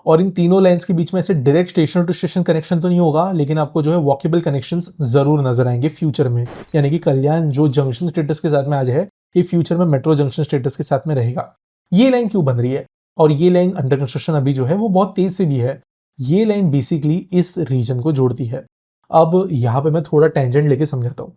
और इन तीनों लाइंस के बीच में ऐसे direct station to station connection तो नहीं होगा, लेकिन आपको जो है वॉकेबल कनेक्शंस जरूर नजर आएंगे फ्यूचर में। यानी कि कल्याण जो जंक्शन स्टेटस के साथ में आज है, ये फ्यूचर में मेट्रो जंक्शन स्टेटस के साथ में रहेगा। ये लाइन क्यों बन रही है? और ये लाइन अंडर कंस्ट्रक्शन अभी जो है वो बहुत तेज से भी है। ये लाइन बेसिकली इस रीजन को जोड़ती है। अब यहाँ पे मैं थोड़ा टेंजेंट लेके समझाता हूँ।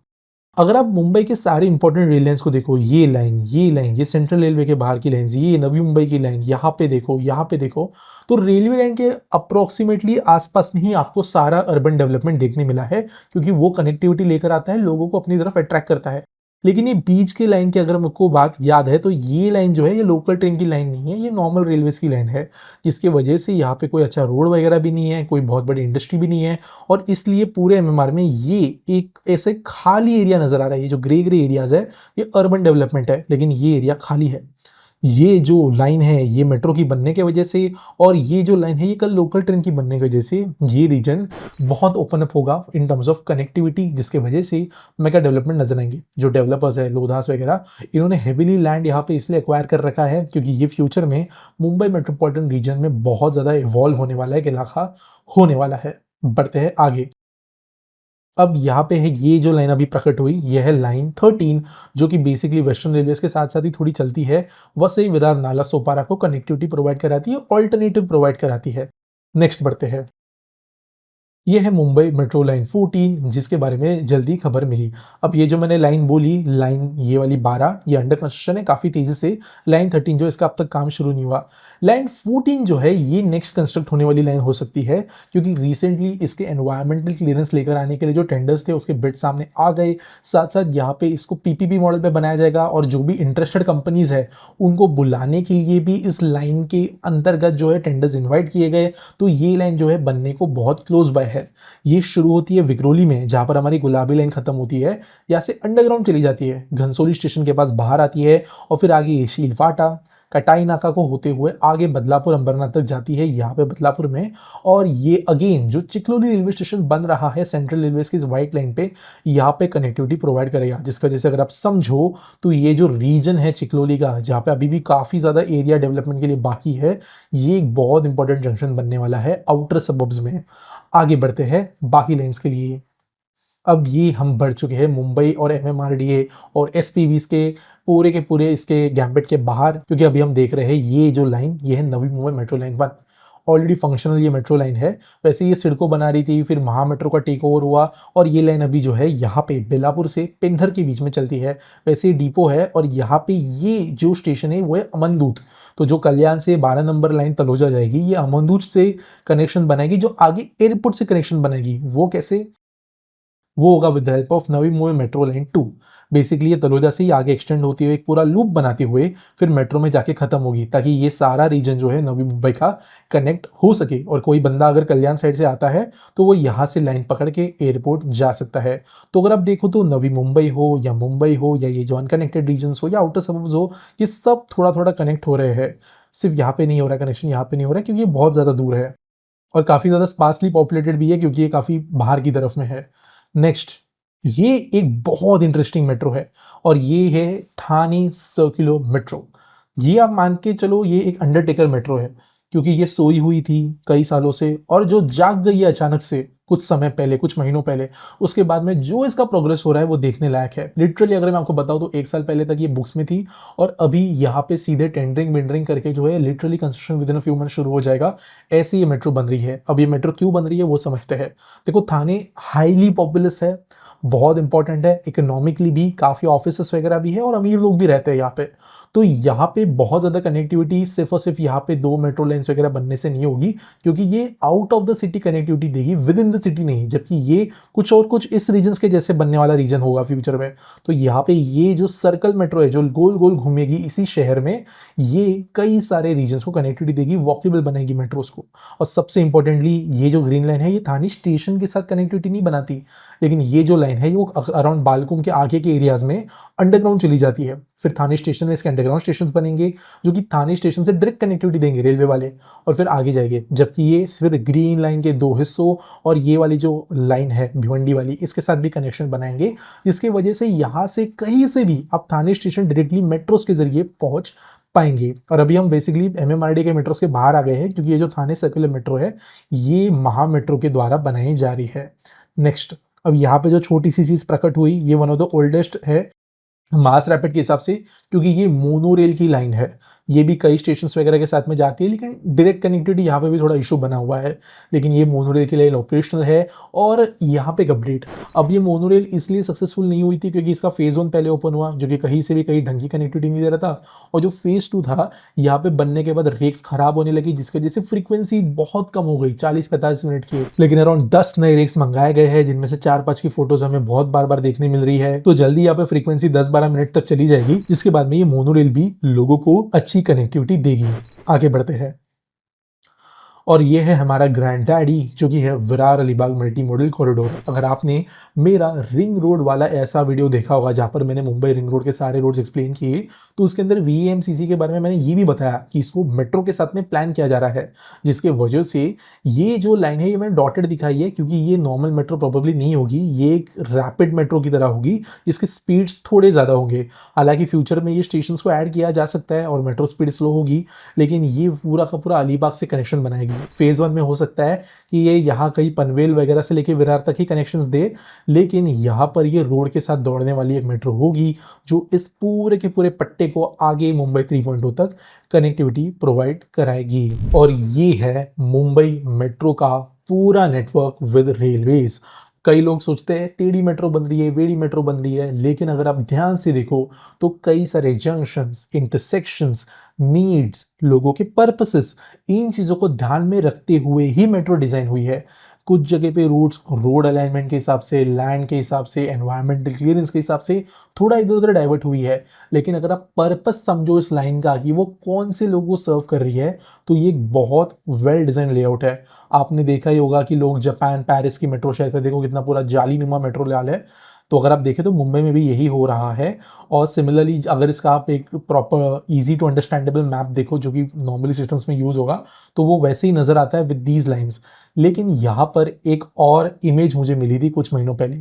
अगर आप मुंबई के सारे इंपॉर्टेंट रेल लाइंस को देखो, ये लाइन, ये लाइन, ये सेंट्रल रेलवे के बाहर की लाइन, ये नवी मुंबई की लाइन, यहाँ पे देखो, यहाँ पे देखो, तो रेलवे लाइन के अप्रोक्सीमेटली आसपास में ही आपको सारा अर्बन डेवलपमेंट देखने मिला है, क्योंकि वो कनेक्टिविटी लेकर आता है, लोगों को अपनी तरफ अट्रैक्ट करता है। लेकिन ये बीच के लाइन की अगर मुझको बात याद है तो ये लाइन जो है ये लोकल ट्रेन की लाइन नहीं है, ये नॉर्मल रेलवेज की लाइन है, जिसकी वजह से यहाँ पे कोई अच्छा रोड वगैरह भी नहीं है, कोई बहुत बड़ी इंडस्ट्री भी नहीं है, और इसलिए पूरे एमएमआर में ये एक ऐसे खाली एरिया नजर आ रहा है। ये जो ग्रे ग्रे एरियाज है ये अर्बन डेवलपमेंट है, लेकिन ये एरिया खाली है। ये जो लाइन है ये मेट्रो की बनने की वजह से, और ये जो लाइन है ये कल लोकल ट्रेन की बनने की वजह से ये रीजन बहुत ओपन अप होगा इन टर्म्स ऑफ कनेक्टिविटी, जिसके वजह से मेगा डेवलपमेंट नजर आएंगे। जो डेवलपर्स है लोधास वगैरह, इन्होंने हेवीली लैंड यहाँ पे इसलिए एक्वायर कर रखा है क्योंकि ये फ्यूचर में मुंबई मेट्रोपॉलिटन रीजन में बहुत ज़्यादा इवॉल्व होने वाला है, एक इलाका होने वाला है। बढ़ते हैं आगे। अब यहाँ पे है ये जो लाइन अभी प्रकट हुई, यह है लाइन 13, जो कि बेसिकली वेस्टर्न रेलवे के साथ साथ ही थोड़ी चलती है, वसई विरार नाला सोपारा को कनेक्टिविटी प्रोवाइड कराती है, ऑल्टरनेटिव प्रोवाइड कराती है। नेक्स्ट बढ़ते हैं। ये है मुंबई मेट्रो लाइन 14, जिसके बारे में जल्दी खबर मिली। अब ये जो मैंने लाइन बोली, लाइन ये वाली 12, ये अंडर कंस्ट्रक्शन है काफ़ी तेज़ी से। लाइन 13 जो इसका अब तक काम शुरू नहीं हुआ। लाइन 14 जो है ये नेक्स्ट कंस्ट्रक्ट होने वाली लाइन हो सकती है, क्योंकि रिसेंटली इसके एनवायरमेंटल क्लियरेंस लेकर आने के लिए जो टेंडर्स थे उसके बिड सामने आ गए। साथ साथ यहाँ पे इसको पीपीपी मॉडल पे बनाया जाएगा, और जो भी इंटरेस्टेड कंपनीज है उनको बुलाने के लिए भी इस लाइन के अंतर्गत जो है टेंडर्स इन्वाइट किए गए। तो ये लाइन जो है बनने को बहुत क्लोज बाय है। ये शुरू होती है विक्रोली में, जहां पर हमारी गुलाबी लाइन खत्म होती है, यहाँ से अंडरग्राउंड चली जाती है, घनसोली स्टेशन के पास बाहर आती है, और फिर आगे शीलफाटा कटाई नाका को होते हुए आगे बदलापुर अंबरनाथ तक जाती है, यहाँ पे बदलापुर में। और ये अगेन जो चिकलोली रेलवे स्टेशन बन रहा है सेंट्रल रेलवे की इस व्हाइट लाइन पे, यहाँ पे कनेक्टिविटी प्रोवाइड करेगा, जिसका वजह से अगर आप समझो तो ये जो रीजन है चिकलोली का, जहाँ पे अभी भी काफ़ी ज़्यादा एरिया डेवलपमेंट के लिए बाकी है, ये एक बहुत इंपॉर्टेंट जंक्शन बनने वाला है आउटर सबर्ब्स में। आगे बढ़ते हैं बाकी लाइन्स के लिए। अब ये हम बढ़ चुके हैं मुंबई और एमएमआरडीए और एसपीवीज के पूरे इसके गैम्बिट के बाहर, क्योंकि अभी हम देख रहे हैं ये जो लाइन ये है Navi Mumbai metro line 1। Already functional ये मेट्रो लाइन है। वैसे ये सिडको बना रही थी, फिर महा मेट्रो का टेक ओवर हुआ, और ये लाइन अभी जो है यहाँ पे बेलापुर से पिंधर के बीच में चलती है। वैसे डिपो है, और यहाँ पे ये जो स्टेशन है वो है अमनदूत। तो जो कल्याण से 12 नंबर लाइन तलोजा जाएगी, ये अमनदूत से कनेक्शन बनाएगी, जो आगे एयरपोर्ट से कनेक्शन बनाएगी। वो कैसे? वो होगा with the help of Navi Mumbai metro line 2। Basically ये तलोजा से ही आगे एक्सटेंड होती हुई एक पूरा लूप बनाते हुए फिर मेट्रो में जाके खत्म होगी, ताकि ये सारा रीजन जो है नवी मुंबई का कनेक्ट हो सके, और कोई बंदा अगर कल्याण साइड से आता है तो वो यहाँ से लाइन पकड़ के एयरपोर्ट जा सकता है। तो अगर आप देखो तो नवी मुंबई हो या ये जो अनकनेक्टेड रीजन हो या आउटर सबर्ब्स हो, ये सब थोड़ा थोड़ा कनेक्ट हो रहे हैं। सिर्फ यहाँ पे नहीं हो रहा कनेक्शन, यहाँ पे नहीं हो रहा क्योंकि ये बहुत ज़्यादा दूर है, और काफ़ी ज़्यादा स्पार्सली पॉपुलेटेड भी है, क्योंकि ये काफ़ी बाहर की तरफ में है। नेक्स्ट, ये एक बहुत इंटरेस्टिंग मेट्रो है, और ये है ठाणे सर्कुलर मेट्रो। ये आप मान के चलो ये एक अंडरटेकर मेट्रो है, क्योंकि ये सोई हुई थी कई सालों से, और जो जाग गई है अचानक से, कुछ समय पहले, कुछ महीनों पहले। उसके बाद में जो इसका प्रोग्रेस हो रहा है वो देखने लायक है। लिटरली अगर मैं आपको बताऊं तो 1 साल पहले तक ये बुक्स में थी और अभी यहाँ पे सीधे टेंडरिंग वेंडरिंग करके जो है literally construction with in a few month शुरू हो जाएगा। ऐसे ये मेट्रो बन रही है। अब ये मेट्रो क्यों बन रही है वो समझते हैं। देखो, थाने हाईली पॉपुलस है, बहुत इंपॉर्टेंट है, इकोनॉमिकली भी काफ़ी ऑफिसेस वगैरह भी है और अमीर लोग भी रहते हैं यहाँ पे। तो यहाँ पे बहुत ज़्यादा कनेक्टिविटी सिर्फ और सिर्फ यहाँ पे 2 मेट्रो लाइन्स वगैरह बनने से नहीं होगी, क्योंकि ये out of the city connectivity देगी, विद इन द सिटी नहीं। जबकि ये कुछ और कुछ इस रीजन्स के जैसे बनने वाला रीजन होगा फ्यूचर में। तो यहाँ पे ये जो सर्कल मेट्रो है जो गोल गोल घूमेगी इसी शहर में, ये कई सारे रीजन्स को कनेक्टिविटी देगी, वॉकेबल बनाएगी मेट्रोस को। और सबसे इंपॉर्टेंटली ये जो ग्रीन लाइन है ये थाने स्टेशन के साथ कनेक्टिविटी नहीं बनाती, लेकिन ये जो लाइन है वो अराउंड बालकुम के आगे के एरियाज में अंडरग्राउंड चली जाती है। फिर थाने स्टेशन में इसके अंडरग्राउंड स्टेशन बनेंगे जो कि थाने स्टेशन से डायरेक्ट कनेक्टिविटी देंगे रेलवे वाले, और फिर आगे जाएंगे। जबकि ये फिर ग्रीन लाइन के 2 हिस्सों और ये वाली जो लाइन है भिवंडी वाली, इसके साथ भी कनेक्शन बनाएंगे, जिसकी वजह से यहाँ से कहीं से भी आप थाने स्टेशन डायरेक्टली मेट्रोस के जरिए पहुंच पाएंगे। और अभी हम बेसिकली एमएमआरडी के मेट्रोस के बाहर आ गए हैं, क्योंकि ये जो थाने सर्कुलर मेट्रो है ये महा मेट्रो के द्वारा बनाई जा रही है। नेक्स्ट, अब यहाँ पे जो छोटी सी चीज प्रकट हुई, ये वन ऑफ द ओल्डेस्ट है मास रैपिड के हिसाब से, क्योंकि ये मोनोरेल की लाइन है। ये भी कई स्टेशन वगैरह के साथ में जाती है, लेकिन डायरेक्ट कनेक्टिविटी यहाँ पे भी थोड़ा इशू बना हुआ है। लेकिन ये मोनोरेल की लाइन ऑपरेशनल है। और यहाँ पे एक अपडेट, अब ये मोनोरेल इसलिए सक्सेसफुल नहीं हुई थी क्योंकि इसका फेज 1 पहले ओपन हुआ, जो कि कहीं से भी कहीं ढंग की कनेक्टिविटी नहीं दे रहा था। और जो फेज 2 था, यहाँ पे बनने के बाद रेक्स खराब होने लगी, जिसकी वजह से फ्रीक्वेंसी बहुत कम हो गई, 40-45 मिनट की। लेकिन अराउंड 10 नए रेक्स मंगाए गए हैं, जिनमें से 4-5 की फोटोज हमें बहुत बार बार देखने मिल रही है। तो जल्दी यहाँ पे फ्रीक्वेंसी 10-12 मिनट तक चली जाएगी, जिसके बाद में ये मोनोरेल भी लोगों को अच्छी कनेक्टिविटी देगी। आगे बढ़ते हैं, और ये है हमारा ग्रैंड डैडी, जो कि है Virar Alibag multi modal corridor. अगर आपने मेरा रिंग रोड वाला ऐसा वीडियो देखा होगा जहां पर मैंने मुंबई रिंग रोड के सारे रोड्स एक्सप्लेन किए, तो उसके अंदर वीएमसीसी के बारे में मैंने ये भी बताया कि इसको मेट्रो के साथ में प्लान किया जा रहा है, जिसके वजह से ये जो लाइन है ये मैंने डॉटेड दिखाई है, क्योंकि ये नॉर्मल मेट्रो प्रोबेबली नहीं होगी, ये एक रैपिड मेट्रो की तरह होगी, इसके स्पीड्स थोड़े ज़्यादा होंगे। हालांकि फ्यूचर में ये स्टेशन को ऐड किया जा सकता है और मेट्रो स्पीड स्लो होगी, लेकिन ये पूरा का पूरा अलीबाग से कनेक्शन बनाएगी। फेज 1 में हो सकता है कि ये यहाँ कहीं पनवेल वगैरह से लेके विरार तक ही कनेक्शंस दे, लेकिन यहाँ पर ये रोड के साथ दौड़ने वाली एक मेट्रो होगी जो इस पूरे के पूरे पट्टे को आगे मुंबई 3.0 तक कनेक्टिविटी प्रोवाइड कराएगी। और ये है मुंबई मेट्रो का पूरा नेटवर्क विद रेलवेज। कई लोग सोचते हैं टेढ़ी मेट्रो बन रही है, वेड़ी मेट्रो बन रही है, लेकिन अगर आप ध्यान से देखो तो कई सारे जंक्शंस, इंटरसेक्शंस, नीड्स, लोगों के पर्पसेस, इन चीज़ों को ध्यान में रखते हुए ही मेट्रो डिज़ाइन हुई है। कुछ जगह पे रूट्स रोड अलाइनमेंट के हिसाब से, लैंड के हिसाब से, एनवायरमेंटल क्लियरेंस के हिसाब से थोड़ा इधर उधर डाइवर्ट हुई है, लेकिन अगर आप पर्पस समझो इस लाइन का कि वो कौन से लोगों को सर्व कर रही है, तो ये एक बहुत वेल डिज़ाइन लेआउट है। आपने देखा ही होगा कि लोग जापान, पेरिस की मेट्रो शहर पर देखो कितना पूरा जालीनुमा मेट्रो लाल है। तो अगर आप देखें तो मुंबई में भी यही हो रहा है। और सिमिलरली अगर इसका आप एक proper easy to understandable map देखो जो कि नॉर्मली सिस्टम्स में यूज़ होगा, तो वो वैसे ही नज़र आता है विद दीज लाइन्स। लेकिन यहाँ पर एक और इमेज मुझे मिली थी कुछ महीनों पहले।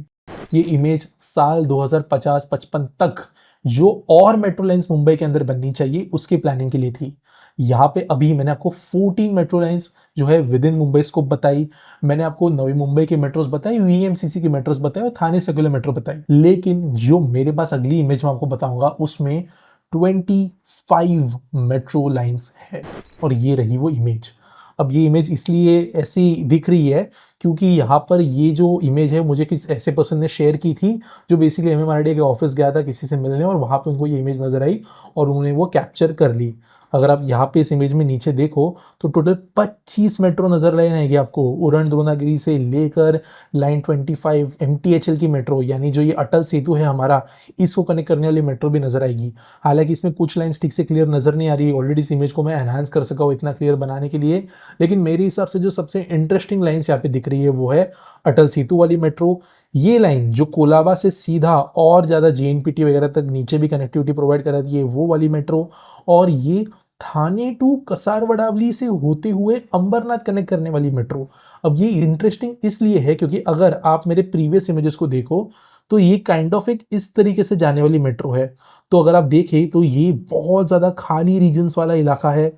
ये इमेज साल 2050-55 तक जो और मेट्रो लाइन्स मुंबई के अंदर बननी चाहिए उसकी प्लानिंग के लिए थी। यहाँ पे अभी मैंने आपको 14 मेट्रो लाइन्स जो है विद इन मुंबई स्कोप बताई, मैंने आपको नवी मुंबई के मेट्रोस बताई, वीएमसीसी के मेट्रोस बताए और थाने सर्कुलर मेट्रो बताई। लेकिन जो मेरे पास अगली इमेज में आपको बताऊंगा उसमें 25 मेट्रो लाइन्स है, और ये रही वो इमेज। अब ये इमेज इसलिए ऐसी दिख रही है क्योंकि यहाँ पर ये जो इमेज है मुझे किसी ऐसे पर्सन ने शेयर की थी जो बेसिकली एमएमआरडीए के ऑफिस गया था किसी से मिलने, और वहाँ पे उनको ये इमेज नजर आई और उन्होंने वो कैप्चर कर ली। अगर आप यहाँ पे इस इमेज में नीचे देखो तो टोटल 25 मेट्रो नजर लाइन आएगी आपको, उरण द्रोणागिरी से लेकर लाइन 25 एमटीएचएल की मेट्रो, यानी जो ये अटल सेतु है हमारा, इसको कनेक्ट करने वाली मेट्रो भी नजर आएगी। हालांकि इसमें कुछ लाइन्स ठीक से क्लियर नजर नहीं आ रही, ऑलरेडी इस इमेज को मैं एनहांस कर सका हूँ इतना क्लियर बनाने के लिए, लेकिन मेरे हिसाब से जो सबसे इंटरेस्टिंग लाइन्स यहाँ पे दिख रही है वो है अटल सेतु वाली मेट्रो। ये लाइन जो कोलाबा से सीधा और ज़्यादा जेएनपीटी वगैरह तक नीचे भी कनेक्टिविटी प्रोवाइड कराती है वो वाली मेट्रो, और ये थाने टू कसारवड़ावली से होते हुए अंबरनाथ कनेक्ट करने वाली मेट्रो। अब ये इंटरेस्टिंग इसलिए है क्योंकि अगर आप मेरे प्रीवियस इमेजेस को देखो तो ये काइंड ऑफ एक इस तरीके से जाने वाली मेट्रो है। तो अगर आप देखें तो ये बहुत ज़्यादा खाली रीजन्स वाला इलाका है,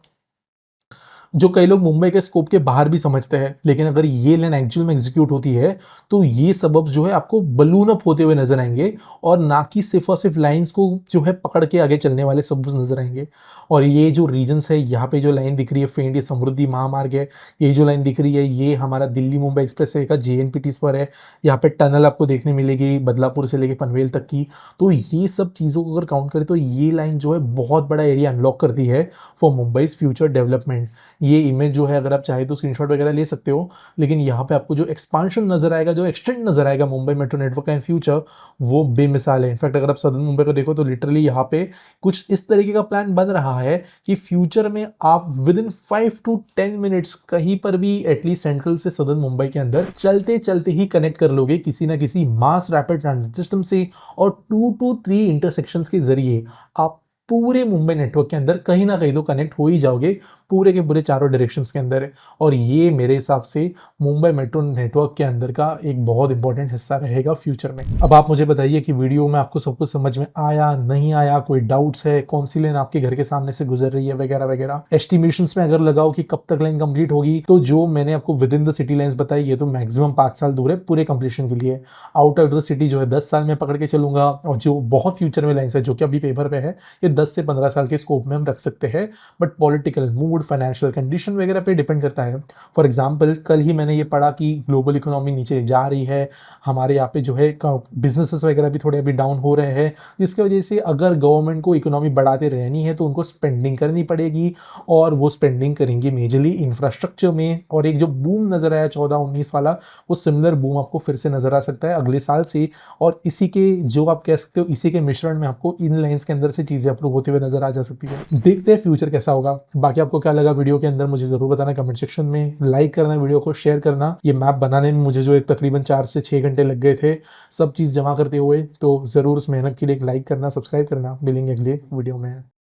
जो कई लोग मुंबई के स्कोप के बाहर भी समझते हैं। लेकिन अगर ये लाइन एक्चुअल में एग्जीक्यूट होती है तो ये सबब जो है आपको बलून अप होते हुए नजर आएंगे, और ना कि सिर्फ और सिर्फ लाइंस को जो है पकड़ के आगे चलने वाले सबब नजर आएंगे। और ये जो रीजन्स है, यहाँ पे जो लाइन दिख रही है फेंट, ये समृद्धि महामार्ग है। ये जो लाइन दिख रही है ये हमारा दिल्ली मुंबई एक्सप्रेस वे का जेएनपीटीज पर है। यहाँ पे टनल आपको देखने मिलेगी बदलापुर से लेके पनवेल तक की। तो ये सब चीज़ों को अगर काउंट करें तो ये लाइन जो है बहुत बड़ा एरिया अनलॉक करती है फॉर मुंबई फ्यूचर डेवलपमेंट। ये इमेज जो है अगर आप चाहे तो स्क्रीनशॉट वगैरह ले सकते हो, लेकिन यहाँ पे आपको जो एक्सपांशन नजर आएगा, जो एक्सटेंड नजर आएगा मुंबई मेट्रो नेटवर्क का इन फ्यूचर, वो बेमिसाल है। इनफैक्ट अगर आप सदर्न मुंबई को देखो तो लिटरली यहाँ पे कुछ इस तरीके का प्लान बन रहा है कि फ्यूचर में आप विद इन 5 to 10 मिनट्स कहीं पर भी एटलीस्ट सेंट्रल से सदर्न मुंबई के अंदर चलते चलते ही कनेक्ट कर लोगे किसी ना किसी मास रैपिड ट्रांजिट सिस्टम से, और 2 to 3 इंटरसेक्शंस के जरिए आप पूरे मुंबई नेटवर्क के अंदर कहीं ना कहीं तो कनेक्ट हो ही जाओगे, पूरे के पूरे चारों डायरेक्शंस के अंदर है। और ये मेरे हिसाब से मुंबई मेट्रो नेटवर्क के अंदर का एक बहुत इंपॉर्टेंट हिस्सा रहेगा फ्यूचर में। अब आप मुझे बताइए कि वीडियो में आपको सब कुछ समझ में आया नहीं आया, कोई डाउट्स है, कौन सी लाइन आपके घर के सामने से गुजर रही है वगैरह वगैरह। एस्टिमेशंस में अगर लगाओ कि कब तक लाइन कंप्लीट होगी, तो जो मैंने आपको with in the city lines बताई ये तो मैक्सिमम 5 साल दूर है पूरे कंप्लीशन के लिए। आउट ऑफ द सिटी जो है 10 साल में पकड़ के चलूंगा, और जो बहुत फ्यूचर में लाइन्स है जो कि अभी पेपर पे है ये 10 से 15 साल के स्कोप में हम रख सकते हैं। But political mood, financial condition वगैरह पे डिपेंड करता है। फॉर एग्जांपल कल ही मैंने ये पढ़ा कि ग्लोबल इकोनॉमी नीचे जा रही है, हमारे यहाँ पे जो है बिजनेसेस वगैरह भी थोड़े अभी डाउन हो रहे हैं, जिसकी वजह से अगर गवर्नमेंट को इकोनॉमी बढ़ाते रहनी है तो उनको स्पेंडिंग करनी पड़ेगी, और वो स्पेंडिंग करेंगे मेजरली इंफ्रास्ट्रक्चर में। और एक जो बूम नजर आया 14-19 वाला, वो सिमिलर बूम आपको फिर से नजर आ सकता है अगले साल से। और इसी के जो आप कह सकते हो इसी के मिश्रण में आपको इन लाइन्स के अंदर से चीजें अप्रूव होते हुए नजर आ जा सकती है। देखते हैं फ्यूचर कैसा होगा। बाकी आपको क्या लगा वीडियो के अंदर मुझे जरूर बताना कमेंट सेक्शन में, लाइक करना, वीडियो को शेयर करना। ये मैप बनाने में मुझे जो एक तकरीबन 4 से 6 घंटे लग गए थे सब चीज़ जमा करते हुए, तो ज़रूर उस मेहनत के लिए एक लाइक करना, सब्सक्राइब करना। मिलेंगे अगले वीडियो में।